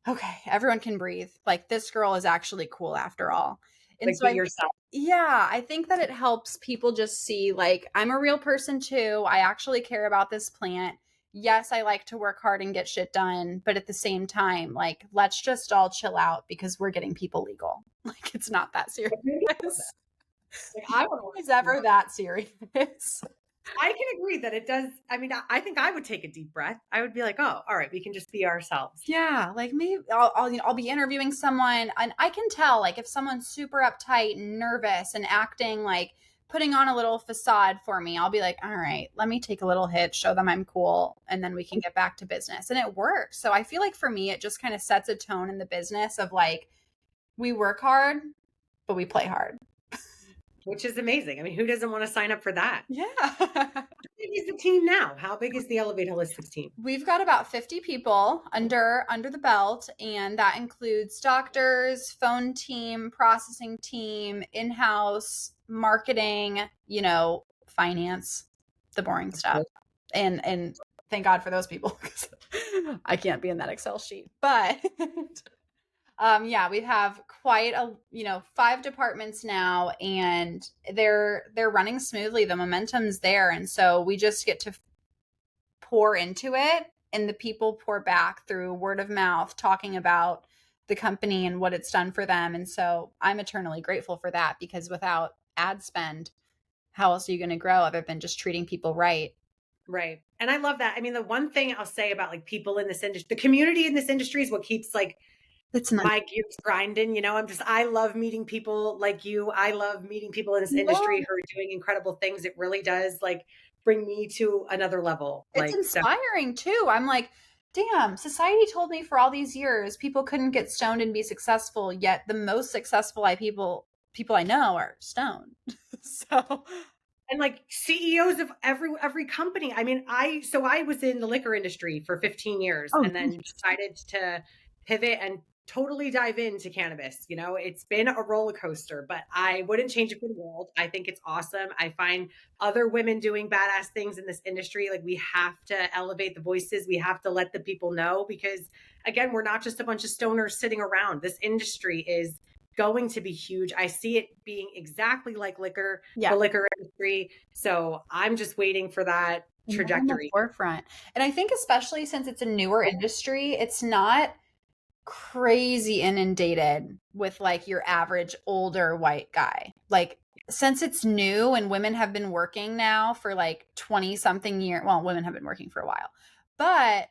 okay, everyone can breathe. Like, this girl is actually cool after all. And like, so yourself. I think that it helps people just see, like, I'm a real person too. I actually care about this plant. Yes, I like to work hard and get shit done, but at the same time, like, let's just all chill out because we're getting people legal. Like, it's not that serious. Like, I don't know it's ever that serious. I can agree that it does. I mean, I think I would take a deep breath. I would be like, oh, all right, we can just be ourselves. Yeah, like maybe I'll be interviewing someone and I can tell like if someone's super uptight and nervous and acting like putting on a little facade for me, I'll be like, all right, let me take a little hit, show them I'm cool, and then we can get back to business. And it works. So I feel like for me, it just kind of sets a tone in the business of like, we work hard, but we play hard. Which is amazing. I mean, who doesn't want to sign up for that? Yeah. How big is the team now? How big is the Elevate Holistics team? We've got about 50 people under the belt, and that includes doctors, phone team, processing team, in-house marketing, finance, the boring stuff. And thank God for those people because I can't be in that Excel sheet. But yeah, we have quite a 5 departments now, and they're running smoothly. The momentum's there, and so we just get to pour into it, and the people pour back through word of mouth talking about the company and what it's done for them. And so I'm eternally grateful for that, because without ad spend, how else are you going to grow other than just treating people right? Right. And I love that. I mean, the one thing I'll say about like people in this industry, the community in this industry is what keeps like It's not. my gears grinding. I love meeting people like you. I love meeting people in this industry who are doing incredible things. It really does like bring me to another level. It's Like, so, inspiring too. I'm like, damn, society told me for all these years people couldn't get stoned and be successful, yet the most successful people I know are stoned. So and like CEOs of every company. I mean, I was in the liquor industry for 15 years oh, and then decided to pivot and totally dive into cannabis. It's been a roller coaster, but I wouldn't change it for the world. I think it's awesome. I find other women doing badass things in this industry. Like, we have to elevate the voices. We have to let the people know, because again, we're not just a bunch of stoners sitting around. This industry is going to be huge. I see it being exactly like liquor, the liquor industry. So I'm just waiting for that trajectory. Forefront. And I think especially since it's a newer industry, it's not crazy inundated with like your average older white guy. Like, since it's new and women have been working now for like 20 something years, well, women have been working for a while, but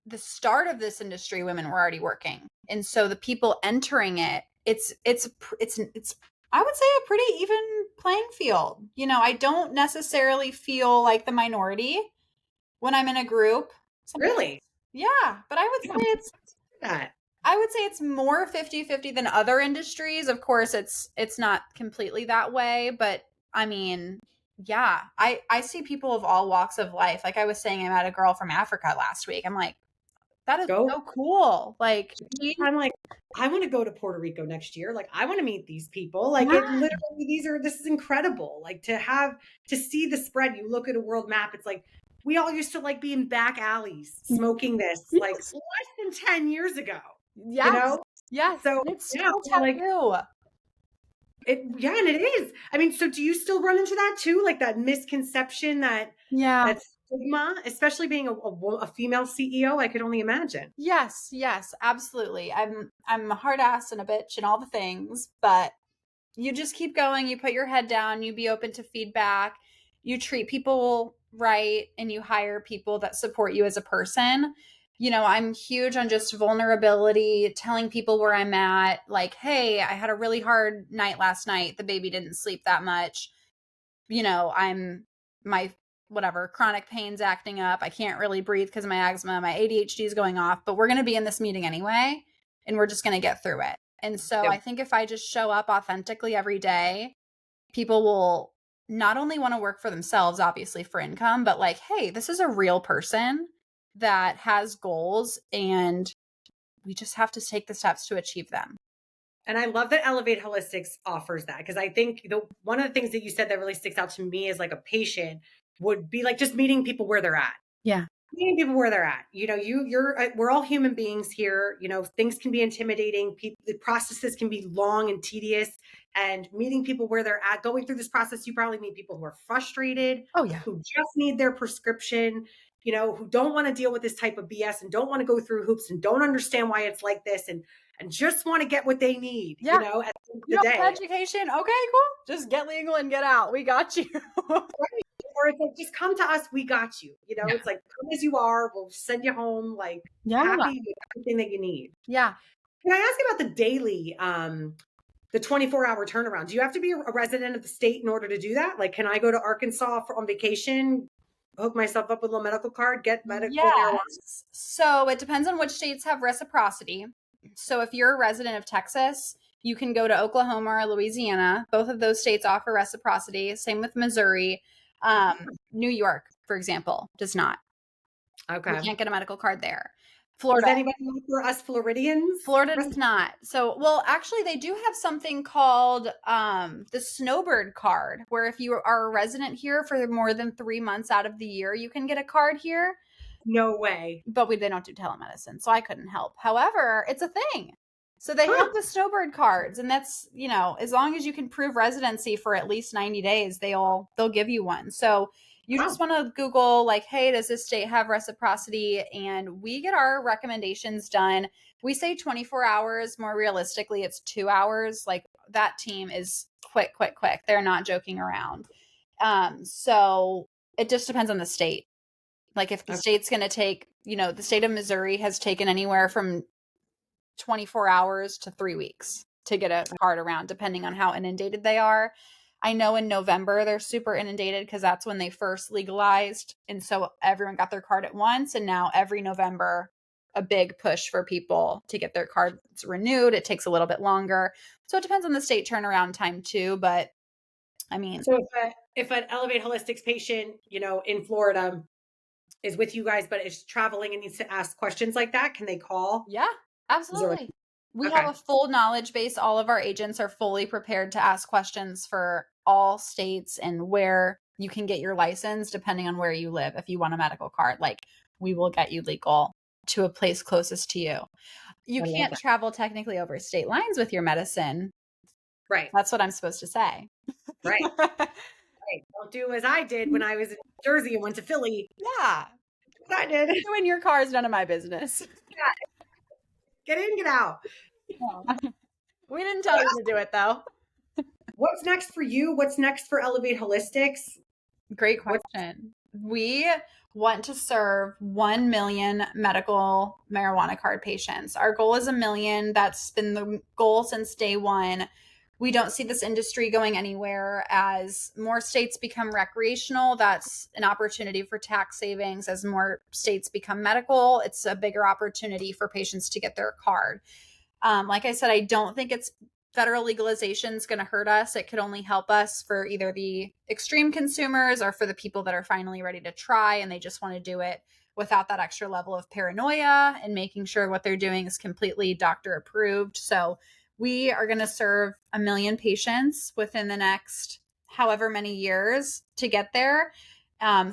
the start of this industry, women were already working. And so the people entering it, it's I would say a pretty even playing field. I don't necessarily feel like the minority when I'm in a group. Sometimes, Really? yeah, but That. I would say it's more 50-50 than other industries. Of course, it's not completely that way, but I mean, yeah, I see people of all walks of life. Like I was saying, I met a girl from Africa last week. I'm like, that is Go. so cool. Like, I'm like, I want to go to Puerto Rico next year. Like, I want to meet these people. Like, it literally, this is incredible. Like, to see the spread. You look at a world map, it's like, we all used to like be in back alleys smoking this like yes, less than 10 years ago. yes, yes. So And it's yeah, still like taboo. yeah, and it is. I mean, so do you still run into that too? Like that misconception that Yeah. stigma, especially being a female CEO, I could only imagine. Yes, absolutely. I'm a hard ass and a bitch and all the things, but you just keep going, you put your head down, you be open to feedback, you treat people right, and you hire people that support you as a person. I'm huge on just vulnerability, telling people where I'm at, like, hey, I had a really hard night last night. The baby didn't sleep that much. I'm my whatever chronic pains acting up. I can't really breathe because of my asthma. My ADHD is going off, but we're going to be in this meeting anyway, and we're just going to get through it. And so Yep. I think if I just show up authentically every day, people will not only want to work for themselves, obviously for income, but like, hey, this is a real person that has goals, and we just have to take the steps to achieve them. And I love that Elevate Holistics offers that, because I think one of the things that you said that really sticks out to me as like a patient would be like just meeting people where they're at. Yeah. Meeting people where they're at. We're all human beings here. Things can be intimidating. The processes can be long and tedious. And meeting people where they're at, going through this process, you probably meet people who are frustrated, Oh, yeah. who just need their prescription, who don't want to deal with this type of BS and don't want to go through hoops and don't understand why it's like this and just want to get what they need, Yeah. at the end of the day. Education. Okay, cool. Just get legal and get out. We got you. Right. or it's like, just come to us, we got you. You know, Yeah. it's like, come as you are, we'll send you home, like, Yeah. happy with everything that you need. Yeah. Can I ask about the daily, the 24-hour turnaround? Do you have to be a resident of the state in order to do that? Like, can I go to Arkansas on vacation, hook myself up with a little medical card, get medical marijuana? Yes. So it depends on which states have reciprocity. So if you're a resident of Texas, you can go to Oklahoma or Louisiana. Both of those states offer reciprocity. Same with Missouri. New York, for example, does not. You Okay. can't get a medical card there. Does Florida. anybody know for us Floridians? Florida does not. So, well, actually, they do have something called the Snowbird card, where if you are a resident here for more than 3 months out of the year, you can get a card here. No way. But they don't do telemedicine, so I couldn't help. However, it's a thing. So they have Huh. the Snowbird cards, and that's, as long as you can prove residency for at least 90 days, they'll give you one. So you Wow. just want to Google, like, hey, does this state have reciprocity? And we get our recommendations done. We say 24 hours. More realistically, it's 2 hours. Like, that team is quick. They're not joking around. So it just depends on the state. Like, if the state's going to take, the state of Missouri has taken anywhere from 24 hours to 3 weeks to get a card around, depending on how inundated they are. I know in November they're super inundated because that's when they first legalized. And so everyone got their card at once. And now every November, a big push for people to get their cards renewed. It takes a little bit longer. So it depends on the state turnaround time too. But I mean, So if an Elevate Holistics patient, in Florida is with you guys, but is traveling and needs to ask questions like that, can they call? yeah, absolutely. We Okay. have a full knowledge base. All of our agents are fully prepared to ask questions for all states and where you can get your license, depending on where you live. If you want a medical card, like, we will get you legal to a place closest to you. You I love can't that. travel technically over state lines with your medicine. Right. That's what I'm supposed to say. Right. Right. Don't do as I did when I was in Jersey and went to Philly. Yeah. What I did. You and your car is none of my business. Get in, get out. We didn't tell you to do it, though. What's next for you? What's next for Elevate Holistics? Great question. We want to serve 1 million medical marijuana card patients. Our goal is 1 million. That's been the goal since day one. We don't see this industry going anywhere. As more states become recreational, that's an opportunity for tax savings. As more states become medical, it's a bigger opportunity for patients to get their card. Like I said, I don't think it's federal legalization is going to hurt us. It could only help us for either the extreme consumers or for the people that are finally ready to try and they just want to do it without that extra level of paranoia and making sure what they're doing is completely doctor approved. So we are going to serve 1 million patients within the next however many years to get there,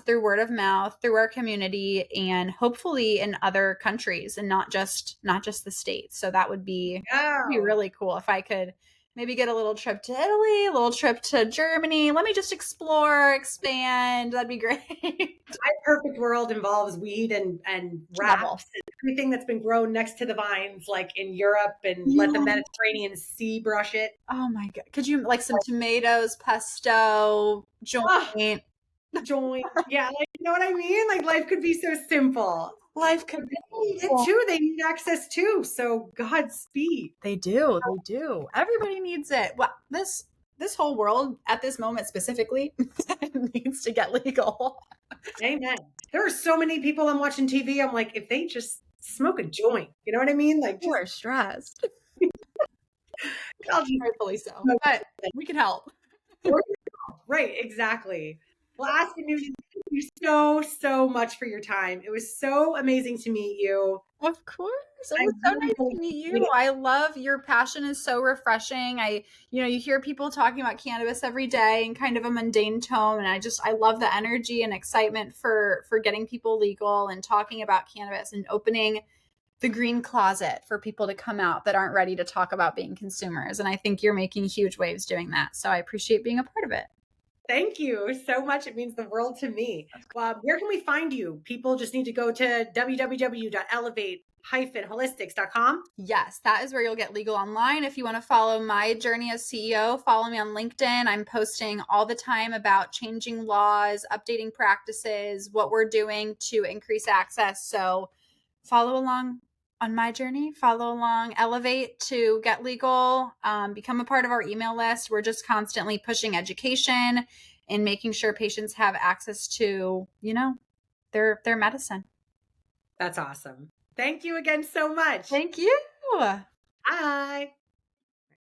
through word of mouth, through our community, and hopefully in other countries and not just the States. So that would be really cool if I could maybe get a little trip to Italy, a little trip to Germany. Let me just explore, expand. That'd be great. My perfect world involves weed and wraps and everything that's been grown next to the vines, like in Europe, and let the Mediterranean Sea brush it. Oh my God. Could you, like, some tomatoes, pesto, joint? Joint. Yeah, like, you know what I mean? Like, life could be so simple. Life could be it too. They need access too. So Godspeed. They do. Everybody needs it. Well, this whole world at this moment specifically needs to get legal. Amen. There are so many people I'm watching TV. I'm like, if they just smoke a joint, you know what I mean? Like, we're stressed. I'll just Rightfully so. But we can help. Right, exactly. Well, Aspen Noonan, thank you so much for your time. It was so amazing to meet you. Of course. It was so nice to meet you. I love your passion is so refreshing. You hear people talking about cannabis every day in kind of a mundane tone. And I love the energy and excitement for getting people legal and talking about cannabis and opening the green closet for people to come out that aren't ready to talk about being consumers. And I think you're making huge waves doing that. So I appreciate being a part of it. Thank you so much. It means the world to me. Where can we find you? People just need to go to www.elevateholistics elevate-holistics.com. Yes, that is where you'll get legal online. If you want to follow my journey as CEO, follow me on LinkedIn. I'm posting all the time about changing laws, updating practices, what we're doing to increase access. So follow along on my journey, follow along, elevate to get legal, become a part of our email list. We're just constantly pushing education and making sure patients have access to, their medicine. That's awesome. Thank you again so much. Thank you. Bye.